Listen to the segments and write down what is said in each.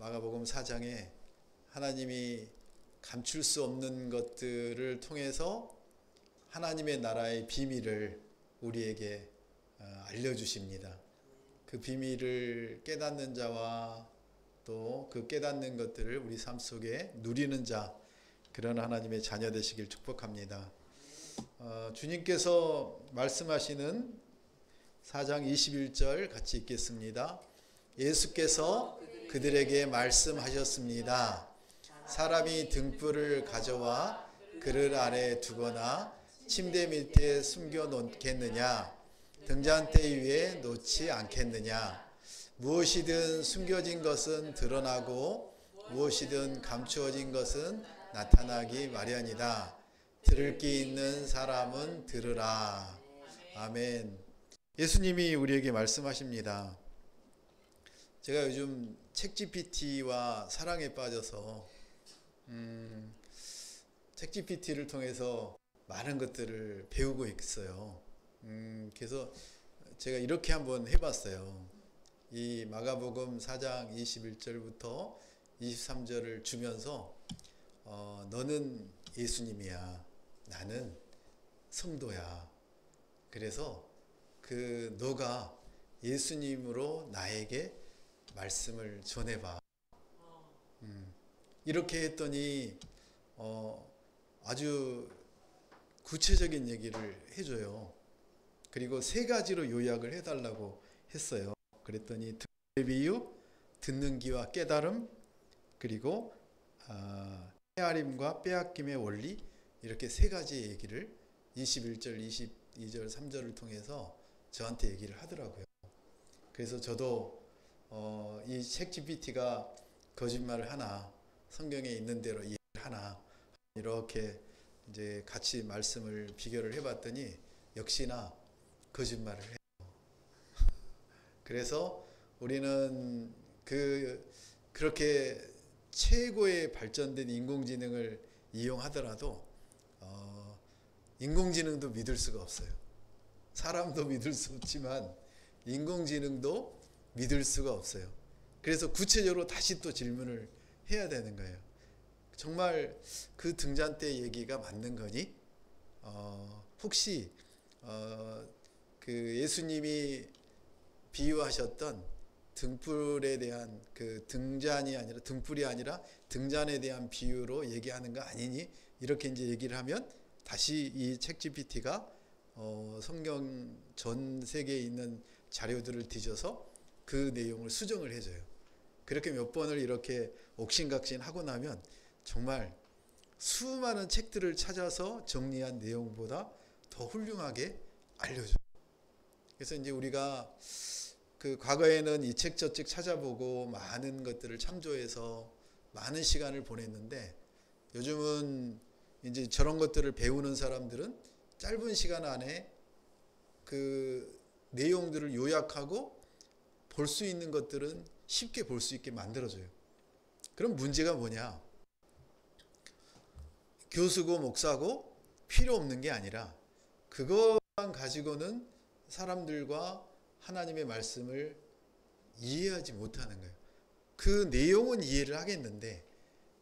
마가복음 4장에 하나님이 감출 수 없는 것들을 통해서 하나님의 나라의 비밀을 우리에게 알려주십니다. 그 비밀을 깨닫는 자와 또 그 깨닫는 것들을 우리 삶 속에 누리는 자, 그런 하나님의 자녀 되시길 축복합니다. 주님께서 말씀하시는 4장 21절 같이 읽겠습니다. 예수께서 그들에게 말씀하셨습니다. 사람이 등불을 가져와 그릇 아래 두거나 침대 밑에 숨겨 놓겠느냐? 등잔대 위에 놓지 않겠느냐? 무엇이든 숨겨진 것은 드러나고 무엇이든 감추어진 것은 나타나기 마련이다. 들을 귀 있는 사람은 들으라. 아멘. 예수님이 우리에게 말씀하십니다. 제가 요즘 챗GPT와 사랑에 빠져서 챗GPT를 통해서 많은 것들을 배우고 있어요. 그래서 제가 이렇게 한번 해봤어요. 이 마가복음 4장 21절부터 23절을 주면서 너는 예수님이야. 나는 성도야. 그래서 너가 예수님으로 나에게 말씀을 전해봐. 이렇게 했더니 아주 구체적인 얘기를 해줘요. 그리고 3가지로 요약을 해달라고 했어요. 그랬더니 듣는 비유, 듣는 귀와 깨달음, 그리고 헤아림과 빼앗김의 원리, 이렇게 3가지 얘기를 21절, 22절, 3절을 통해서 저한테 얘기를 하더라고요. 그래서 저도 이 챗GPT가 거짓말을 하나, 성경에 있는 대로 이해를 하나, 이렇게 이제 같이 말씀을 비교를 해봤더니 역시나 거짓말을 해요. 그래서 우리는 그렇게 최고의 발전된 인공지능을 이용하더라도 인공지능도 믿을 수가 없어요. 사람도 믿을 수 없지만 인공지능도 믿을 수가 없어요. 그래서 구체적으로 다시 또 질문을 해야 되는 거예요. 정말 그 등잔대 얘기가 맞는 거니? 혹시 그 예수님이 비유하셨던 등불에 대한 그 등불이 아니라 등잔에 대한 비유로 얘기하는 거 아니니? 이렇게 이제 얘기를 하면 다시 이 챗GPT가 성경 전 세계에 있는 자료들을 뒤져서 그 내용을 수정을 해줘요. 그렇게 몇 번을 이렇게 옥신각신 하고 나면 정말 수많은 책들을 찾아서 정리한 내용보다 더 훌륭하게 알려줘요. 그래서 이제 우리가 그 과거에는 이 책 저 책 찾아보고 많은 것들을 참조해서 많은 시간을 보냈는데 요즘은 이제 저런 것들을 배우는 사람들은 짧은 시간 안에 그 내용들을 요약하고 볼 수 있는 것들은 쉽게 볼 수 있게 만들어줘요. 그럼 문제가 뭐냐? 교수고 목사고 필요 없는 게 아니라 그것만 가지고는 사람들과 하나님의 말씀을 이해하지 못하는 거예요. 그 내용은 이해를 하겠는데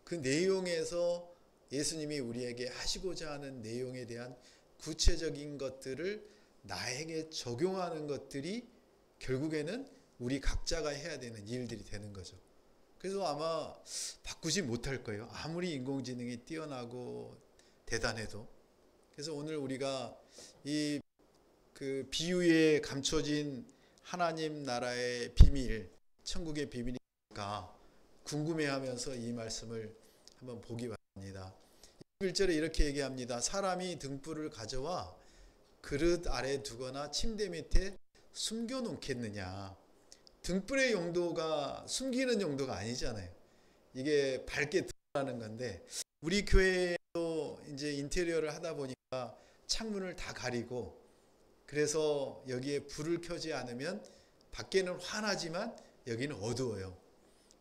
그 내용에서 예수님이 우리에게 하시고자 하는 내용에 대한 구체적인 것들을 나에게 적용하는 것들이 결국에는 우리 각자가 해야 되는 일들이 되는 거죠. 그래서 아마 바꾸지 못할 거예요. 아무리 인공지능이 뛰어나고 대단해도. 그래서 오늘 우리가 이 그 비유에 감춰진 하나님 나라의 비밀, 천국의 비밀이니까 궁금해하면서 이 말씀을 한번 보기 바랍니다. 21절에 이렇게 얘기합니다. 사람이 등불을 가져와 그릇 아래 두거나 침대 밑에 숨겨 놓겠느냐. 등불의 용도가 숨기는 용도가 아니잖아요. 이게 밝게 드러나는 건데 우리 교회도 이제 인테리어를 하다 보니까 창문을 다 가리고 그래서 여기에 불을 켜지 않으면 밖에는 환하지만 여기는 어두워요.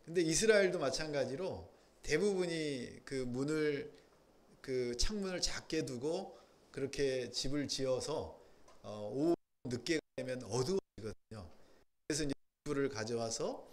근데 이스라엘도 마찬가지로 대부분이 그 창문을 작게 두고 그렇게 집을 지어서 오후 늦게 되면 어두워지거든요. 그래서 이제 불을 가져와서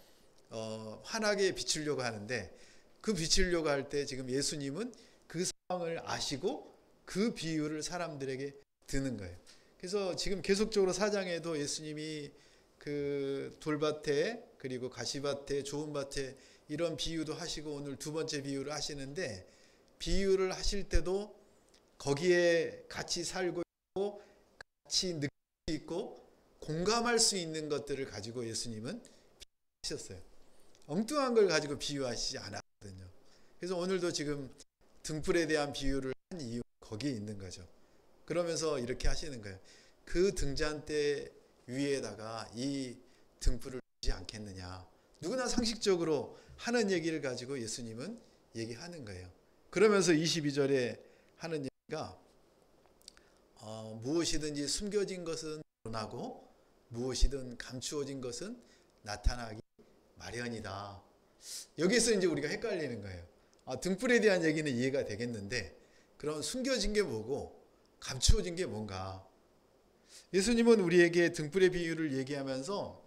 환하게 비추려고 하는데 그 비추려고 할 때 지금 예수님은 그 상황을 아시고 그 비유를 사람들에게 드는 거예요. 그래서 지금 계속적으로 4장에도 예수님이 그 돌밭에 그리고 가시밭에 좋은 밭에 이런 비유도 하시고 오늘 두 번째 비유를 하시는데 비유를 하실 때도 거기에 같이 살고 있고 같이 느낄 수 있고 공감할 수 있는 것들을 가지고 예수님은 비유하셨어요. 엉뚱한 걸 가지고 비유하시지 않았거든요. 그래서 오늘도 지금 등불에 대한 비유를 한 이유 거기에 있는 거죠. 그러면서 이렇게 하시는 거예요. 그 등잔대 위에다가 이 등불을 두지 않겠느냐. 누구나 상식적으로 하는 얘기를 가지고 예수님은 얘기하는 거예요. 그러면서 22절에 하는 얘기가 무엇이든지 숨겨진 것은 드러나고 무엇이든 감추어진 것은 나타나기 마련이다. 여기서 이제 우리가 헷갈리는 거예요. 등불에 대한 얘기는 이해가 되겠는데 그럼 숨겨진 게 뭐고 감추어진 게 뭔가. 예수님은 우리에게 등불의 비유를 얘기하면서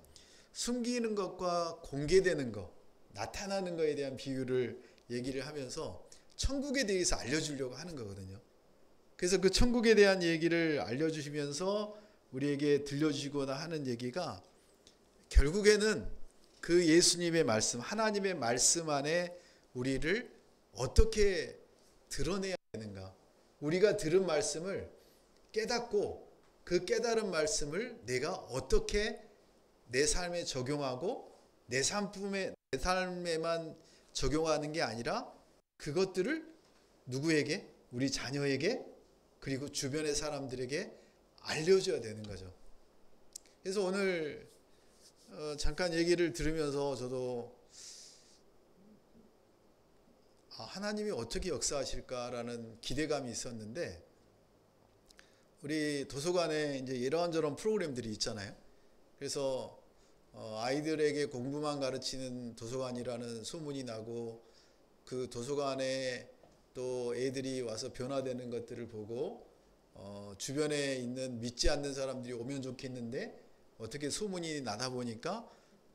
숨기는 것과 공개되는 것, 나타나는 것에 대한 비유를 얘기를 하면서 천국에 대해서 알려주려고 하는 거거든요. 그래서 그 천국에 대한 얘기를 알려주시면서 우리에게 들려주시거나 하는 얘기가 결국에는 그 예수님의 말씀, 하나님의 말씀 안에 우리를 어떻게 드러내야 되는가. 우리가 들은 말씀을 깨닫고 그 깨달은 말씀을 내가 어떻게 내 삶에 적용하고 내 삶에만 적용하는 게 아니라 그것들을 누구에게? 우리 자녀에게 그리고 주변의 사람들에게 알려줘야 되는 거죠. 그래서 오늘 잠깐 얘기를 들으면서 저도 하나님이 어떻게 역사하실까라는 기대감이 있었는데 우리 도서관에 이제 이런저런 프로그램들이 있잖아요. 그래서 아이들에게 공부만 가르치는 도서관이라는 소문이 나고 그 도서관에 또 애들이 와서 변화되는 것들을 보고 주변에 있는 믿지 않는 사람들이 오면 좋겠는데 어떻게 소문이 나다 보니까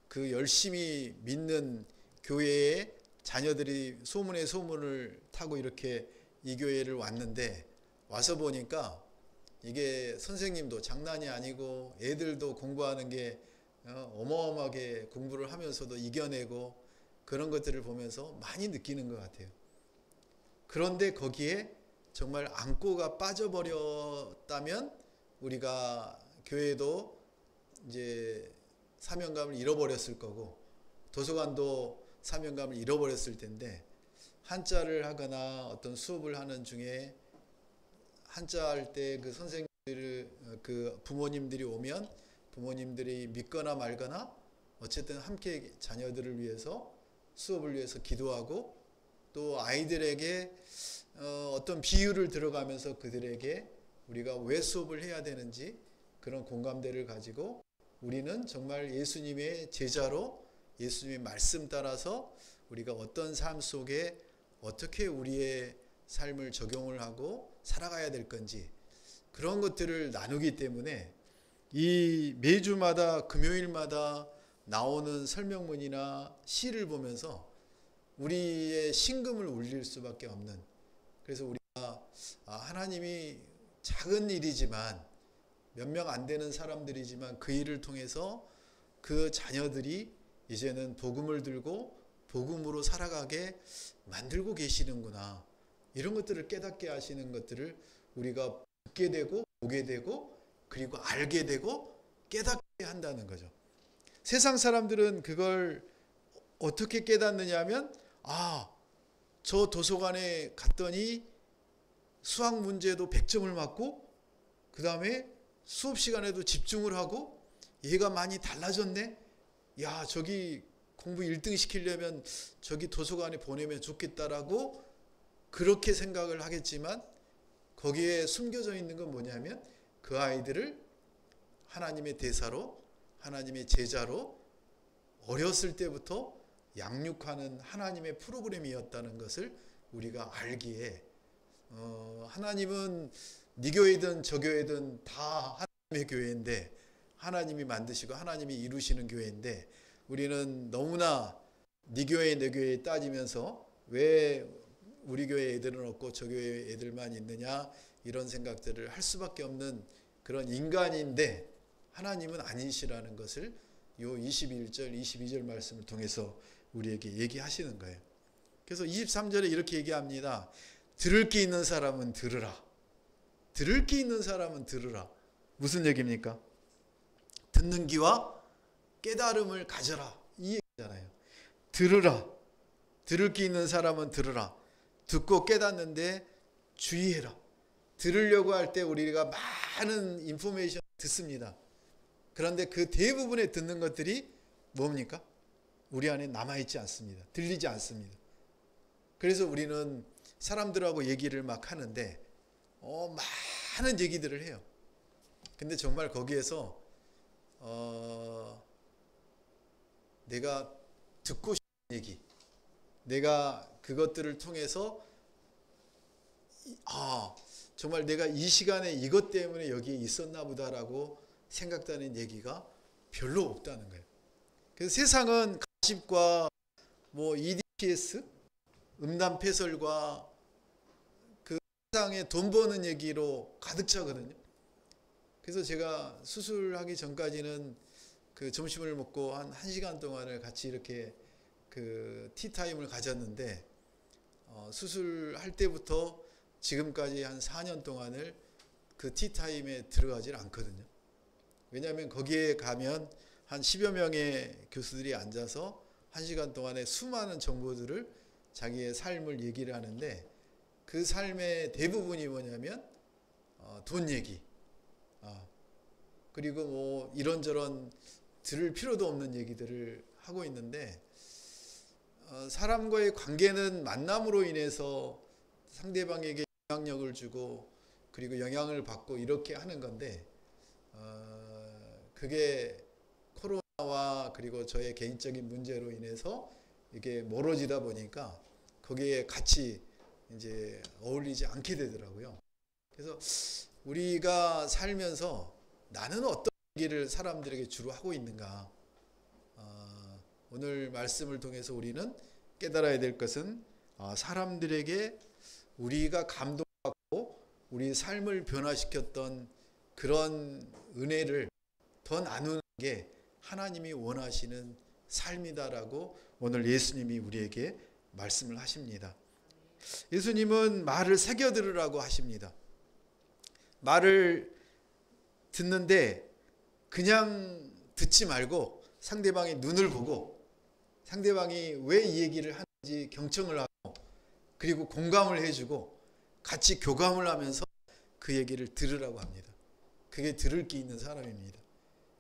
그 열심히 믿는 교회에 자녀들이 소문에 소문을 타고 이렇게 이 교회를 왔는데 와서 보니까 이게 선생님도 장난이 아니고 애들도 공부하는 게 어마어마하게 공부를 하면서도 이겨내고 그런 것들을 보면서 많이 느끼는 것 같아요. 그런데 거기에 정말 안고가 빠져버렸다면 우리가 교회도 이제 사명감을 잃어버렸을 거고 도서관도 사명감을 잃어버렸을 텐데 한자를 하거나 어떤 수업을 하는 중에 한자 할 때 그 선생님들 그 부모님들이 오면 부모님들이 믿거나 말거나 어쨌든 함께 자녀들을 위해서 수업을 위해서 기도하고 또 아이들에게 어떤 비유를 들어가면서 그들에게 우리가 왜 수업을 해야 되는지 그런 공감대를 가지고 우리는 정말 예수님의 제자로 예수님의 말씀 따라서 우리가 어떤 삶 속에 어떻게 우리의 삶을 적용을 하고 살아가야 될 건지 그런 것들을 나누기 때문에 이 매주마다 금요일마다 나오는 설명문이나 시를 보면서 우리의 심금을 울릴 수밖에 없는, 그래서 우리가 하나님이 작은 일이지만 몇 명 안 되는 사람들이지만 그 일을 통해서 그 자녀들이 이제는 복음을 들고 복음으로 살아가게 만들고 계시는구나. 이런 것들을 깨닫게 하시는 것들을 우리가 듣게 되고 보게 되고 그리고 알게 되고 깨닫게 한다는 거죠. 세상 사람들은 그걸 어떻게 깨닫느냐 하면 저 도서관에 갔더니 수학 문제도 100점을 맞고 그 다음에 수업 시간에도 집중을 하고 얘가 많이 달라졌네. 야, 저기 공부 1등 시키려면 저기 도서관에 보내면 좋겠다라고 그렇게 생각을 하겠지만 거기에 숨겨져 있는 건 뭐냐면 그 아이들을 하나님의 대사로 하나님의 제자로 어렸을 때부터 양육하는 하나님의 프로그램이었다는 것을 우리가 알기에 하나님은 네 교회든 저 교회든 다 하나님의 교회인데 하나님이 만드시고 하나님이 이루시는 교회인데 우리는 너무나 네 교회 내 교회 따지면서 왜 우리 교회 애들은 없고 저 교회 애들만 있느냐 이런 생각들을 할 수밖에 없는 그런 인간인데 하나님은 아니시라는 것을 요 21절 22절 말씀을 통해서 우리에게 얘기하시는 거예요. 그래서 23절에 이렇게 얘기합니다. 들을 게 있는 사람은 들으라. 들을 게 있는 사람은 들으라. 무슨 얘기입니까? 듣는 귀와 깨달음을 가져라. 이 얘기잖아요. 들으라. 들을 게 있는 사람은 들으라. 듣고 깨닫는데 주의해라. 들으려고 할 때 우리가 많은 인포메이션 듣습니다. 그런데 그 대부분의 듣는 것들이 뭡니까? 우리 안에 남아있지 않습니다. 들리지 않습니다. 그래서 우리는 사람들하고 얘기를 막 하는데 많은 얘기들을 해요. 근데 정말 거기에서 내가 듣고 싶은 얘기, 내가 그것들을 통해서 정말 내가 이 시간에 이것 때문에 여기에 있었나 보다라고 생각되는 얘기가 별로 없다는 거예요. 그래서 세상은 가십과 뭐 EDPS, 음담패설과 그 세상에 돈 버는 얘기로 가득 차거든요. 그래서 제가 수술하기 전까지는 그 점심을 먹고 한 1시간 동안을 같이 이렇게 그 티타임을 가졌는데 수술할 때부터 지금까지 한 4년 동안을 그 티타임에 들어가질 않거든요. 왜냐하면 거기에 가면 한 10여 명의 교수들이 앉아서 1시간 동안에 수많은 정보들을 자기의 삶을 얘기를 하는데 그 삶의 대부분이 뭐냐면 돈 얘기, 그리고 뭐 이런저런 들을 필요도 없는 얘기들을 하고 있는데 사람과의 관계는 만남으로 인해서 상대방에게 영향력을 주고 그리고 영향을 받고 이렇게 하는 건데 그게 코로나와 그리고 저의 개인적인 문제로 인해서 이게 멀어지다 보니까 거기에 같이 이제 어울리지 않게 되더라고요. 그래서 우리가 살면서 나는 어떤 얘기를 사람들에게 주로 하고 있는가? 오늘 말씀을 통해서 우리는 깨달아야 될 것은 사람들에게 우리가 감동받고 우리 삶을 변화시켰던 그런 은혜를 더 나누는 게 하나님이 원하시는 삶이다라고 오늘 예수님이 우리에게 말씀을 하십니다. 예수님은 말을 새겨 들으라고 하십니다. 말을 듣는데 그냥 듣지 말고 상대방의 눈을 보고 상대방이 왜 이 얘기를 하는지 경청을 하고 그리고 공감을 해주고 같이 교감을 하면서 그 얘기를 들으라고 합니다. 그게 들을 게 있는 사람입니다.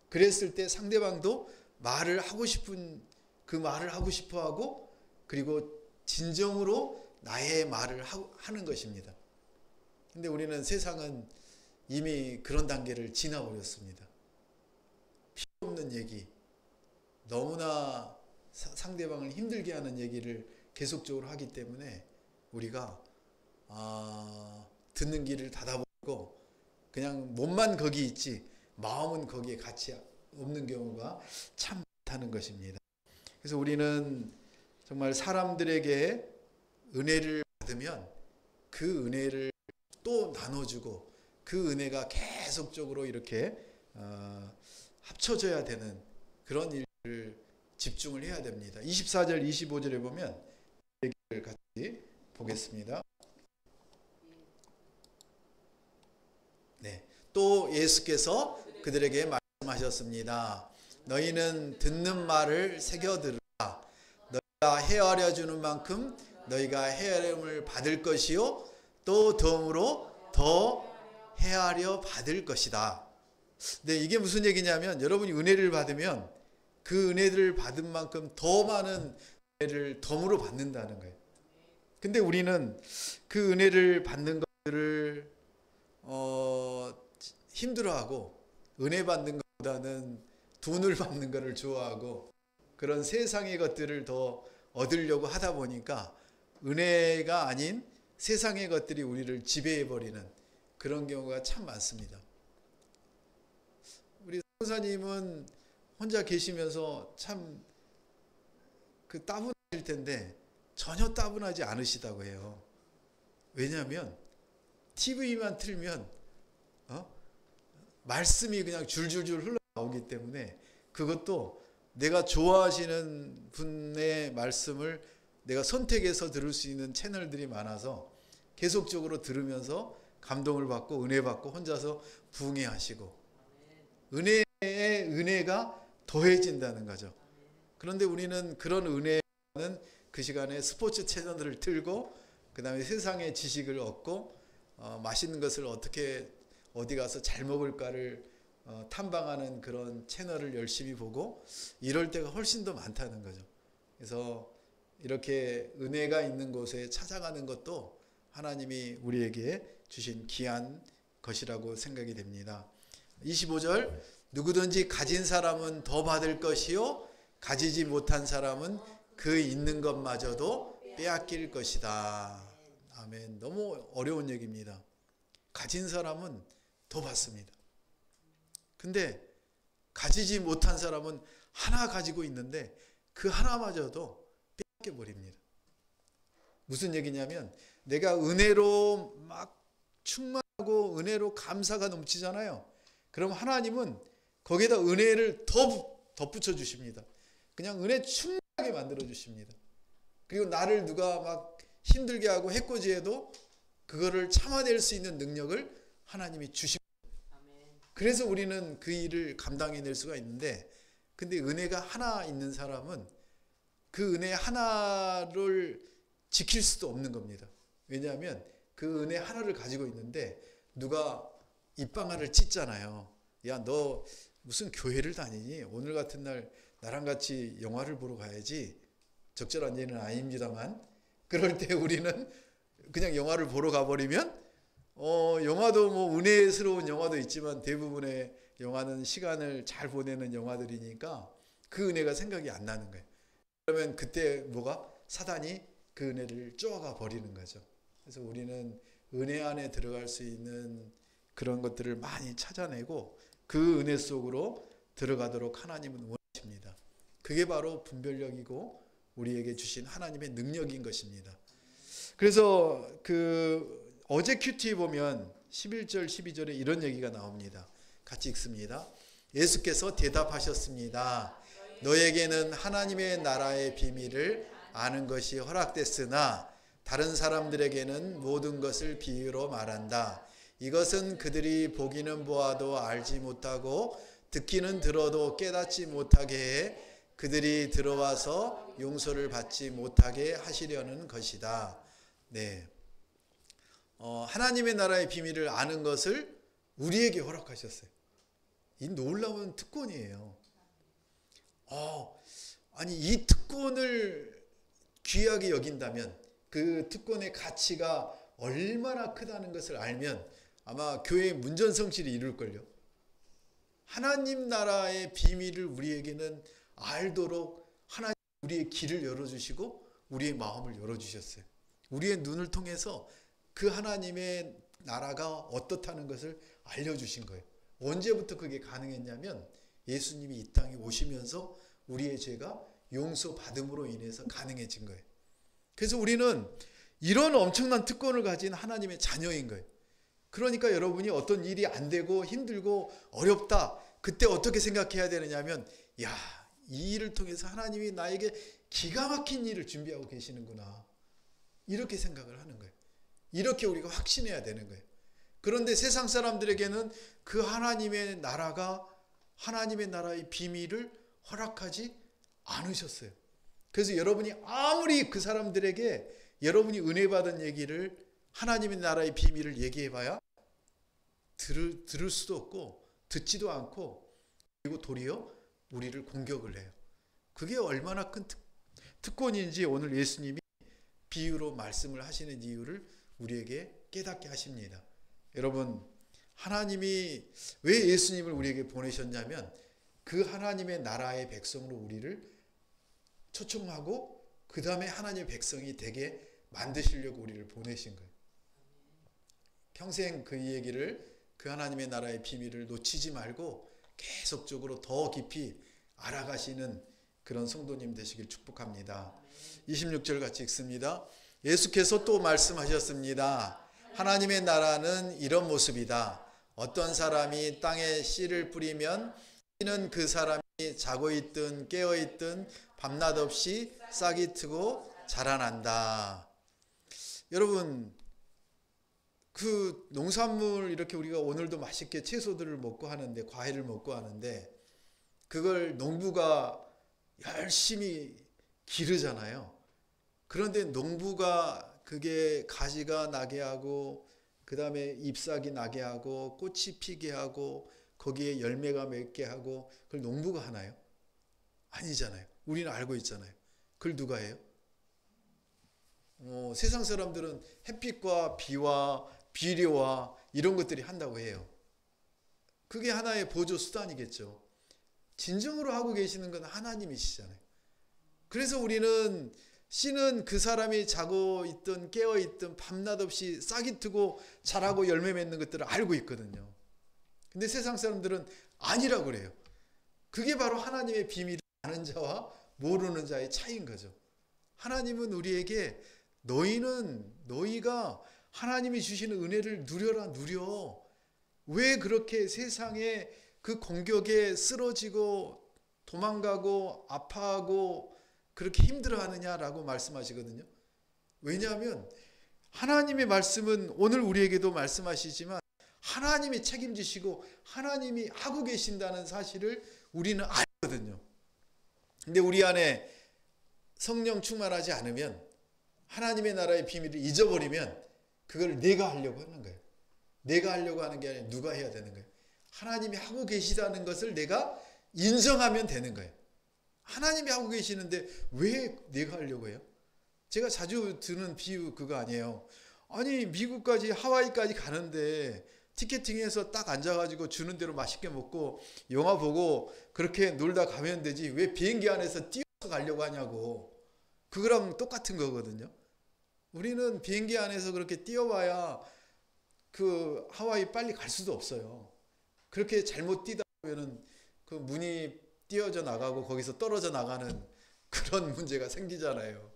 그랬을 때 상대방도 말을 하고 싶은 그 말을 하고 싶어 하고 그리고 진정으로 나의 말을 하는 것입니다. 근데 우리는 세상은 이미 그런 단계를 지나버렸습니다. 필요 없는 얘기, 너무나 상대방을 힘들게 하는 얘기를 계속적으로 하기 때문에 우리가 듣는 귀를 닫아버리고 그냥 몸만 거기 있지 마음은 거기에 같이 없는 경우가 참 많다는 것입니다. 그래서 우리는 정말 사람들에게 은혜를 받으면 그 은혜를 또 나눠주고 그 은혜가 계속적으로 이렇게 합쳐져야 되는 그런 일을 집중을 해야 됩니다. 24절 25절에 보면 얘기를 같이 보겠습니다. 네, 또 예수께서 그들에게 말씀하셨습니다. 너희는 듣는 말을 새겨 들으라. 너희가 헤아려 주는 만큼 너희가 헤아림을 받을 것이요 또 덤으로 더 헤아려 받을 것이다. 네, 이게 무슨 얘기냐면 여러분이 은혜를 받으면 그 은혜를 받은 만큼 더 많은 은혜를 덤으로 받는다는 거예요. 근데 우리는 그 은혜를 받는 것들을 힘들어하고 은혜 받는 것보다는 돈을 받는 것을 좋아하고 그런 세상의 것들을 더 얻으려고 하다 보니까 은혜가 아닌 세상의 것들이 우리를 지배해버리는 그런 경우가 참 많습니다. 우리 선사님은 혼자 계시면서 참 그 따분하실 텐데 전혀 따분하지 않으시다고 해요. 왜냐하면 TV만 틀면 말씀이 그냥 줄줄줄 흘러나오기 때문에, 그것도 내가 좋아하시는 분의 말씀을 내가 선택해서 들을 수 있는 채널들이 많아서 계속적으로 들으면서 감동을 받고 은혜 받고 혼자서 부흥해하시고 은혜에 은혜가 더해진다는 거죠. 그런데 우리는 그런 은혜는 그 시간에 스포츠 채널들을 틀고 그 다음에 세상의 지식을 얻고 맛있는 것을 어떻게 어디 가서 잘 먹을까를 탐방하는 그런 채널을 열심히 보고 이럴 때가 훨씬 더 많다는 거죠. 그래서 이렇게 은혜가 있는 곳에 찾아가는 것도 하나님이 우리에게 주신 귀한 것이라고 생각이 됩니다. 25절, 누구든지 가진 사람은 더 받을 것이요 가지지 못한 사람은 그 있는 것마저도 빼앗길 것이다. 아멘. 너무 어려운 얘기입니다. 가진 사람은 더 받습니다. 근데 가지지 못한 사람은 하나 가지고 있는데 그 하나마저도 빼앗겨 버립니다. 무슨 얘기냐면 내가 은혜로 막 충만하고 은혜로 감사가 넘치잖아요. 그럼 하나님은 거기에다 은혜를 더 덧붙여 주십니다. 그냥 은혜 충만하게 만들어 주십니다. 그리고 나를 누가 막 힘들게 하고 해코지해도 그거를 참아낼 수 있는 능력을 하나님이 주십니다. 그래서 우리는 그 일을 감당해낼 수가 있는데, 근데 은혜가 하나 있는 사람은 그 은혜 하나를 지킬 수도 없는 겁니다. 왜냐하면 그 은혜 하나를 가지고 있는데 누가 입방아를 찢잖아요. 야, 너 무슨 교회를 다니니? 오늘 같은 날 나랑 같이 영화를 보러 가야지. 적절한 예는 아닙니다만 그럴 때 우리는 그냥 영화를 보러 가버리면 영화도 뭐 은혜스러운 영화도 있지만 대부분의 영화는 시간을 잘 보내는 영화들이니까 그 은혜가 생각이 안 나는 거예요. 그러면 그때 뭐가? 사단이 그 은혜를 쪼아가 버리는 거죠. 그래서 우리는 은혜 안에 들어갈 수 있는 그런 것들을 많이 찾아내고 그 은혜 속으로 들어가도록 하나님은 원하십니다. 그게 바로 분별력이고 우리에게 주신 하나님의 능력인 것입니다. 그래서 어제 큐티에 보면 11절 12절에 이런 얘기가 나옵니다. 같이 읽습니다. 예수께서 대답하셨습니다. 너에게는 하나님의 나라의 비밀을 아는 것이 허락됐으나 다른 사람들에게는 모든 것을 비유로 말한다. 이것은 그들이 보기는 보아도 알지 못하고 듣기는 들어도 깨닫지 못하게 해 그들이 들어와서 용서를 받지 못하게 하시려는 것이다. 네, 하나님의 나라의 비밀을 아는 것을 우리에게 허락하셨어요. 이 놀라운 특권이에요. 아니 이 특권을 귀하게 여긴다면 그 특권의 가치가 얼마나 크다는 것을 알면 아마 교회의 문전성실이 이룰걸요. 하나님 나라의 비밀을 우리에게는 알도록 하나님 우리의 길을 열어주시고 우리의 마음을 열어주셨어요. 우리의 눈을 통해서 그 하나님의 나라가 어떻다는 것을 알려주신 거예요. 언제부터 그게 가능했냐면 예수님이 이 땅에 오시면서 우리의 죄가 용서받음으로 인해서 가능해진 거예요. 그래서 우리는 이런 엄청난 특권을 가진 하나님의 자녀인 거예요. 그러니까 여러분이 어떤 일이 안 되고 힘들고 어렵다. 그때 어떻게 생각해야 되느냐면 이 일을 통해서 하나님이 나에게 기가 막힌 일을 준비하고 계시는구나. 이렇게 생각을 하는 거예요. 이렇게 우리가 확신해야 되는 거예요. 그런데 세상 사람들에게는 그 하나님의 나라가 하나님의 나라의 비밀을 허락하지 않으셨어요. 그래서 여러분이 아무리 그 사람들에게 여러분이 은혜 받은 얘기를 하나님의 나라의 비밀을 얘기해봐야 들을 수도 없고 듣지도 않고 그리고 도리어 우리를 공격을 해요. 그게 얼마나 큰 특권인지 오늘 예수님이 비유로 말씀을 하시는 이유를 우리에게 깨닫게 하십니다. 여러분, 하나님이 왜 예수님을 우리에게 보내셨냐면 그 하나님의 나라의 백성으로 우리를 초청하고 그 다음에 하나님의 백성이 되게 만드시려고 우리를 보내신 거예요. 평생 그 얘기를 그 하나님의 나라의 비밀을 놓치지 말고 계속적으로 더 깊이 알아가시는 그런 성도님 되시길 축복합니다. 26절 같이 읽습니다. 예수께서 또 말씀하셨습니다. 하나님의 나라는 이런 모습이다. 어떤 사람이 땅에 씨를 뿌리면 씨는 그 사람이 자고 있든 깨어 있든 밤낮 없이 싹이 트고 자라난다. 여러분, 그 농산물 이렇게 우리가 오늘도 맛있게 채소들을 먹고 하는데, 과일을 먹고 하는데, 그걸 농부가 열심히 기르잖아요. 그런데 농부가 그게 가지가 나게 하고, 그 다음에 잎사귀 나게 하고, 꽃이 피게 하고, 거기에 열매가 맺게 하고, 그걸 농부가 하나요? 아니잖아요. 우리는 알고 있잖아요. 그걸 누가 해요? 세상 사람들은 햇빛과 비와 비료와 이런 것들이 한다고 해요. 그게 하나의 보조 수단이겠죠. 진정으로 하고 계시는 건 하나님이시잖아요. 그래서 우리는 씨는 그 사람이 자고 있든 깨어 있든 밤낮 없이 싹이 트고 자라고 열매 맺는 것들을 알고 있거든요. 근데 세상 사람들은 아니라고 그래요. 그게 바로 하나님의 비밀을 아는 자와 모르는 자의 차이인 거죠. 하나님은 우리에게 너희가 하나님이 주시는 은혜를 누려라, 누려. 왜 그렇게 세상에 그 공격에 쓰러지고 도망가고 아파하고 그렇게 힘들어하느냐라고 말씀하시거든요. 왜냐하면 하나님의 말씀은 오늘 우리에게도 말씀하시지만 하나님이 책임지시고 하나님이 하고 계신다는 사실을 우리는 알거든요. 근데 우리 안에 성령 충만하지 않으면, 하나님의 나라의 비밀을 잊어버리면 그걸 내가 하려고 하는 거예요. 내가 하려고 하는 게 아니라 누가 해야 되는 거예요. 하나님이 하고 계시다는 것을 내가 인정하면 되는 거예요. 하나님이 하고 계시는데 왜 내가 하려고 해요? 제가 자주 드는 비유 그거 아니에요. 아니, 미국까지 하와이까지 가는데 티켓팅해서 딱 앉아가지고 주는 대로 맛있게 먹고 영화 보고 그렇게 놀다 가면 되지 왜 비행기 안에서 뛰어서 가려고 하냐고. 그거랑 똑같은 거거든요. 우리는 비행기 안에서 그렇게 뛰어봐야 그 하와이 빨리 갈 수도 없어요. 그렇게 잘못 뛰다 보면은 그 문이 띄어져 나가고 거기서 떨어져 나가는 그런 문제가 생기잖아요.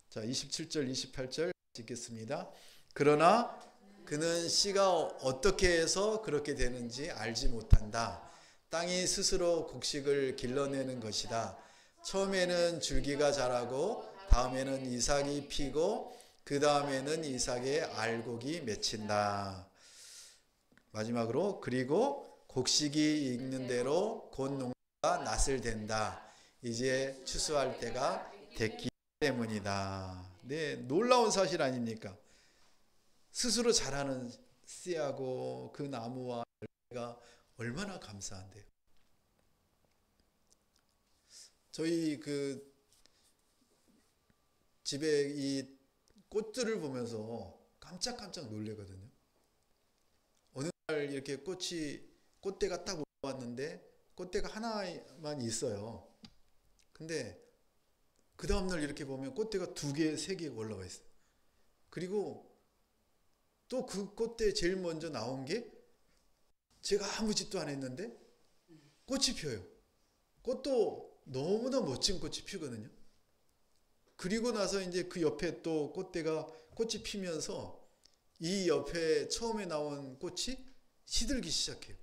자, 27절 28절 읽겠습니다. 그러나 그는 씨가 어떻게 해서 그렇게 되는지 알지 못한다. 땅이 스스로 곡식을 길러내는 것이다. 처음에는 줄기가 자라고 다음에는 이삭이 피고 그 다음에는 이삭의 알곡이 맺힌다. 마지막으로 그리고 곡식이 익는 대로 곧 농사가 낫을 된다. 이제 추수할 때가 됐기 때문이다. 네, 놀라운 사실 아닙니까? 스스로 자라는 씨하고 그 나무와 열매가 얼마나 감사한데요. 저희 그 집에 이 꽃들을 보면서 깜짝깜짝 놀래거든요. 어느 날 이렇게 꽃대가 딱 올라왔는데 꽃대가 하나만 있어요. 근데 그 다음날 이렇게 보면 꽃대가 2개, 3개 올라와 있어요. 그리고 또 그 꽃대 제일 먼저 나온 게 제가 아무 짓도 안 했는데 꽃이 펴요. 꽃도 너무나 멋진 꽃이 피거든요. 그리고 나서 이제 그 옆에 또 꽃이 피면서 이 옆에 처음에 나온 꽃이 시들기 시작해요.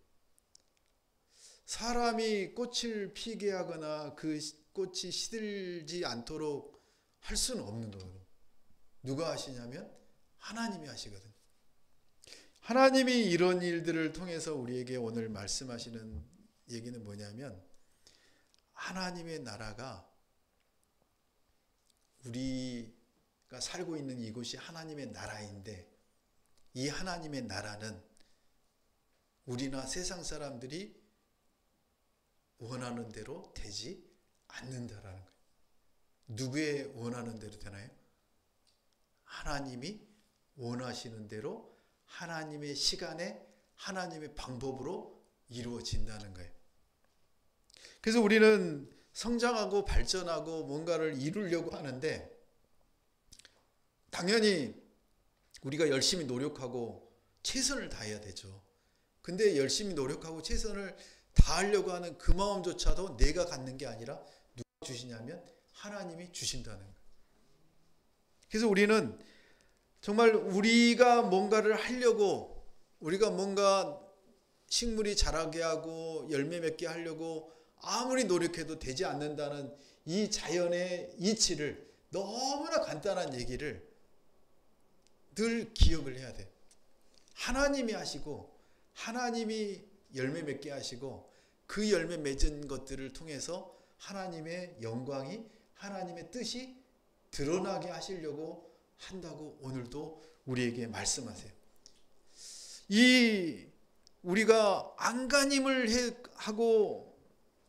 사람이 꽃을 피게 하거나 그 꽃이 시들지 않도록 할 수는 없는 거거든요. 누가 하시냐면 하나님이 하시거든요. 하나님이 이런 일들을 통해서 우리에게 오늘 말씀하시는 얘기는 뭐냐면 하나님의 나라가 우리가 살고 있는 이곳이 하나님의 나라인데 이 하나님의 나라는 우리나 세상 사람들이 원하는 대로 되지 않는다라는 거예요. 누구의 원하는 대로 되나요? 하나님이 원하시는 대로 하나님의 시간에 하나님의 방법으로 이루어진다는 거예요. 그래서 우리는 성장하고 발전하고 뭔가를 이루려고 하는데 당연히 우리가 열심히 노력하고 최선을 다해야 되죠. 근데 열심히 노력하고 최선을 다 하려고 하는 그 마음조차도 내가 갖는 게 아니라 누가 주시냐면 하나님이 주신다는 거예요. 그래서 우리는 정말 우리가 뭔가를 하려고, 우리가 뭔가 식물이 자라게 하고 열매 맺게 하려고 아무리 노력해도 되지 않는다는 이 자연의 이치를, 너무나 간단한 얘기를 늘 기억을 해야 돼. 하나님이 하시고 하나님이 열매 맺게 하시고 그 열매 맺은 것들을 통해서 하나님의 영광이, 하나님의 뜻이 드러나게 하시려고 한다고 오늘도 우리에게 말씀하세요. 이 우리가 안간힘을 하고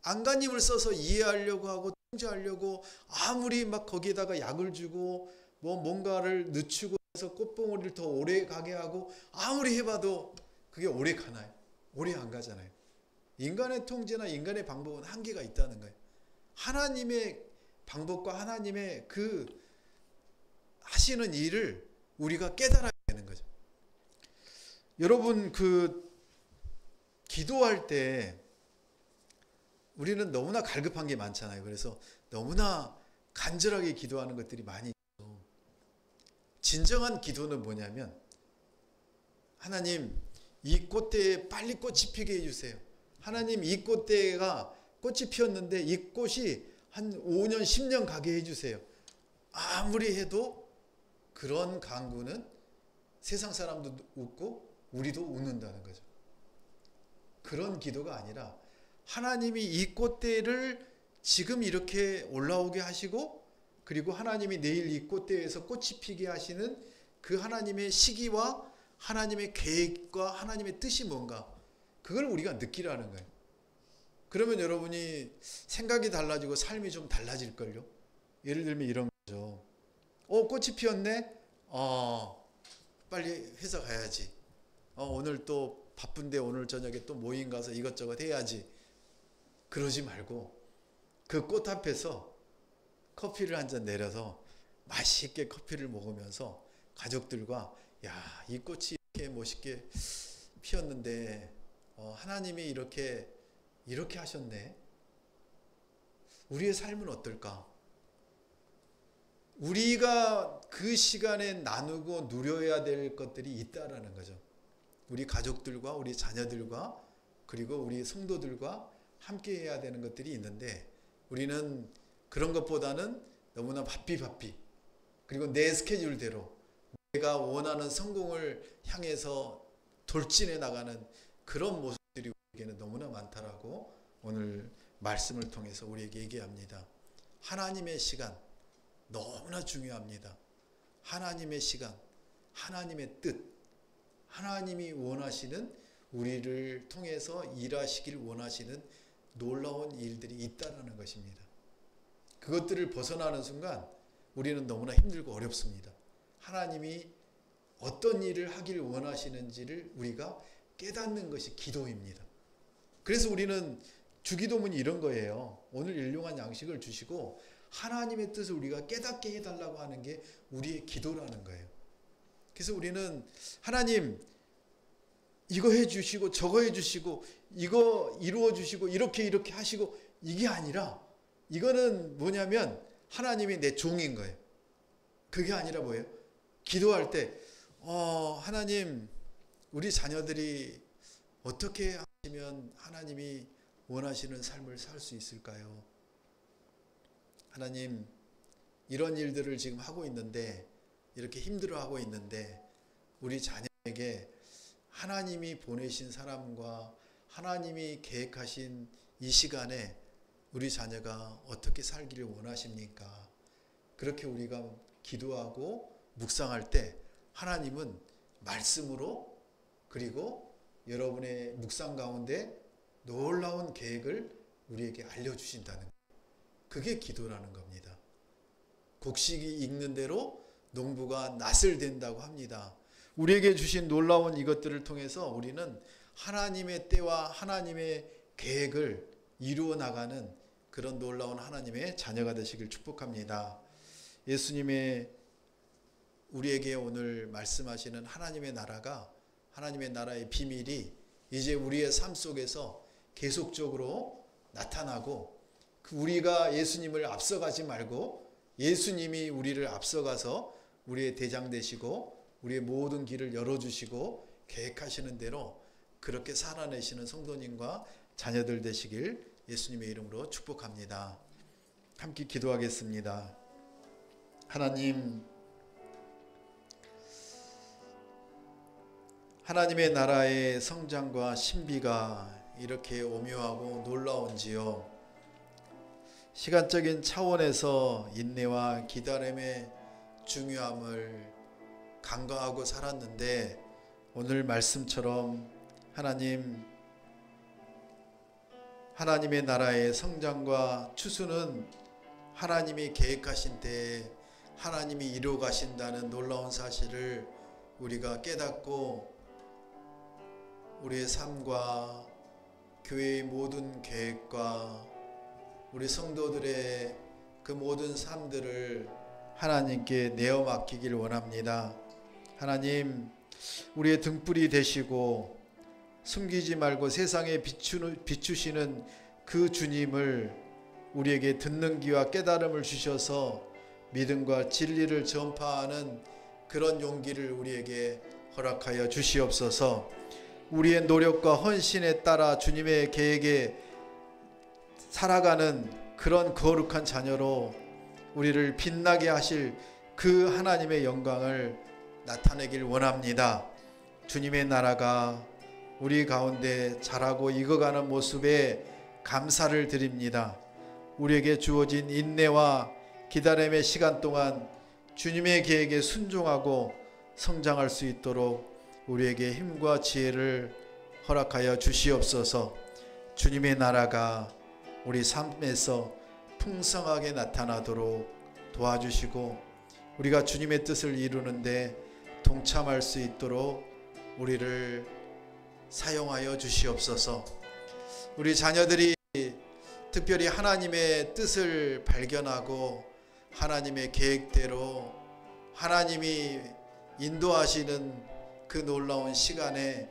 안간힘을 써서 이해하려고 하고 통제하려고 아무리 막 거기에다가 약을 주고 뭐 뭔가를 늦추고 해서 꽃봉오리를 더 오래 가게 하고 아무리 해봐도 그게 오래 가나요? 오래 안 가잖아요. 인간의 통제나 인간의 방법은 한계가 있다는 거예요. 하나님의 방법과 하나님의 그 하시는 일을 우리가 깨달아야 되는 거죠. 여러분, 그 기도할 때 우리는 너무나 갈급한 게 많잖아요. 그래서 너무나 간절하게 기도하는 것들이 많이 있죠. 진정한 기도는 뭐냐면, 하나님 이 꽃대에 빨리 꽃이 피게 해주세요. 하나님 이 꽃대가 꽃이 피었는데 이 꽃이 한 5년 10년 가게 해주세요. 아무리 해도 그런 간구는 세상 사람도 웃고 우리도 웃는다는 거죠. 그런 기도가 아니라 하나님이 이 꽃대를 지금 이렇게 올라오게 하시고, 그리고 하나님이 내일 이 꽃대에서 꽃이 피게 하시는 그 하나님의 시기와 하나님의 계획과 하나님의 뜻이 뭔가, 그걸 우리가 느끼라는 거예요. 그러면 여러분이 생각이 달라지고 삶이 좀 달라질걸요. 예를 들면 이런 거죠. 꽃이 피었네? 빨리 회사 가야지. 오늘 또 바쁜데 오늘 저녁에 또 모임 가서 이것저것 해야지. 그러지 말고 그 꽃 앞에서 커피를 한 잔 내려서 맛있게 커피를 먹으면서 가족들과, 야, 이 꽃이 이렇게 멋있게 피었는데 하나님이 이렇게 하셨네. 우리의 삶은 어떨까? 우리가 그 시간에 나누고 누려야 될 것들이 있다라는 거죠. 우리 가족들과 우리 자녀들과 그리고 우리 성도들과 함께 해야 되는 것들이 있는데, 우리는 그런 것보다는 너무나 바삐 그리고 내 스케줄대로 내가 원하는 성공을 향해서 돌진해 나가는 그런 모습들이 우리에게는 너무나 많다라고 오늘 말씀을 통해서 우리에게 얘기합니다. 하나님의 시간 너무나 중요합니다. 하나님의 시간, 하나님의 뜻, 하나님이 원하시는, 우리를 통해서 일하시길 원하시는 놀라운 일들이 있다는 것입니다. 그것들을 벗어나는 순간 우리는 너무나 힘들고 어렵습니다. 하나님이 어떤 일을 하길 원하시는지를 우리가 깨닫는 것이 기도입니다. 그래서 우리는 주기도문이 이런 거예요. 오늘 일용할 양식을 주시고 하나님의 뜻을 우리가 깨닫게 해달라고 하는 게 우리의 기도라는 거예요. 그래서 우리는 하나님 이거 해주시고 저거 해주시고 이거 이루어주시고 이렇게 하시고, 이게 아니라 이거는 뭐냐면 하나님이 내 종인 거예요. 그게 아니라 뭐예요? 기도할 때 하나님 우리 자녀들이 어떻게 하시면 하나님이 원하시는 삶을 살 수 있을까요? 하나님 이런 일들을 지금 하고 있는데, 이렇게 힘들어하고 있는데 우리 자녀에게 하나님이 보내신 사람과 하나님이 계획하신 이 시간에 우리 자녀가 어떻게 살기를 원하십니까? 그렇게 우리가 기도하고 묵상할 때 하나님은 말씀으로, 그리고 여러분의 묵상 가운데 놀라운 계획을 우리에게 알려주신다는 거예요. 그게 기도라는 겁니다. 곡식이 익는 대로 농부가 낫을 댄다고 합니다. 우리에게 주신 놀라운 이것들을 통해서 우리는 하나님의 때와 하나님의 계획을 이루어 나가는 그런 놀라운 하나님의 자녀가 되시길 축복합니다. 예수님의 우리에게 오늘 말씀하시는 하나님의 나라가, 하나님의 나라의 비밀이 이제 우리의 삶 속에서 계속적으로 나타나고 우리가 예수님을 앞서가지 말고 예수님이 우리를 앞서가서 우리의 대장 되시고 우리의 모든 길을 열어주시고 계획하시는 대로 그렇게 살아내시는 성도님과 자녀들 되시길 예수님의 이름으로 축복합니다. 함께 기도하겠습니다. 하나님의 나라의 성장과 신비가 이렇게 오묘하고 놀라운지요. 시간적인 차원에서 인내와 기다림의 중요함을 간과하고 살았는데 오늘 말씀처럼 하나님의 나라의 성장과 추수는 하나님이 계획하신 때에 하나님이 이루어 가신다는 놀라운 사실을 우리가 깨닫고 우리의 삶과 교회의 모든 계획과 우리 성도들의 그 모든 삶들을 하나님께 내어 맡기길 원합니다. 하나님, 우리의 등불이 되시고 숨기지 말고 세상에 비추시는 그 주님을 우리에게 듣는 귀와 깨달음을 주셔서 믿음과 진리를 전파하는 그런 용기를 우리에게 허락하여 주시옵소서. 우리의 노력과 헌신에 따라 주님의 계획에 살아가는 그런 거룩한 자녀로 우리를 빛나게 하실 그 하나님의 영광을 나타내길 원합니다. 주님의 나라가 우리 가운데 자라고 익어가는 모습에 감사를 드립니다. 우리에게 주어진 인내와 기다림의 시간 동안 주님의 계획에 순종하고 성장할 수 있도록 우리에게 힘과 지혜를 허락하여 주시옵소서. 주님의 나라가 우리 삶에서 풍성하게 나타나도록 도와주시고 우리가 주님의 뜻을 이루는데 동참할 수 있도록 우리를 사용하여 주시옵소서. 우리 자녀들이 특별히 하나님의 뜻을 발견하고 하나님의 계획대로 하나님이 인도하시는 그 놀라운 시간에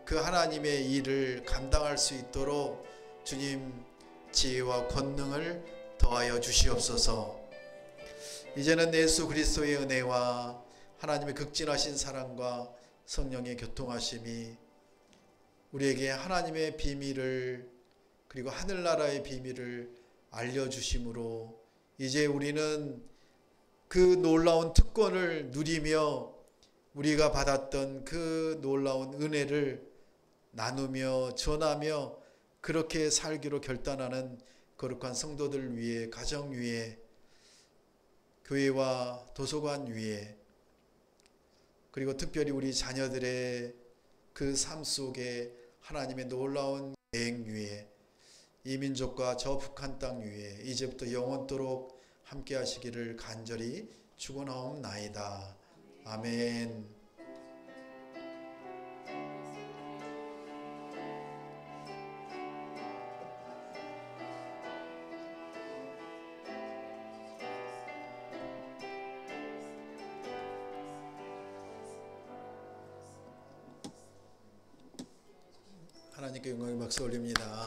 그 하나님의 일을 감당할 수 있도록 주님 지혜와 권능을 더하여 주시옵소서. 이제는 예수 그리스도의 은혜와 하나님의 극진하신 사랑과 성령의 교통하심이 우리에게 하나님의 비밀을 그리고 하늘나라의 비밀을 알려주심으로 이제 우리는 그 놀라운 특권을 누리며 우리가 받았던 그 놀라운 은혜를 나누며 전하며 그렇게 살기로 결단하는 거룩한 성도들 위해, 가정 위에, 교회와 도서관 위에, 그리고 특별히 우리 자녀들의 그 삶 속에 하나님의 놀라운 계획 위에, 이 민족과 저 북한 땅 위에 이제부터 영원토록 함께 하시기를 간절히 축원하옵나이다. 아멘. 하나님께 영광의 박수 올립니다.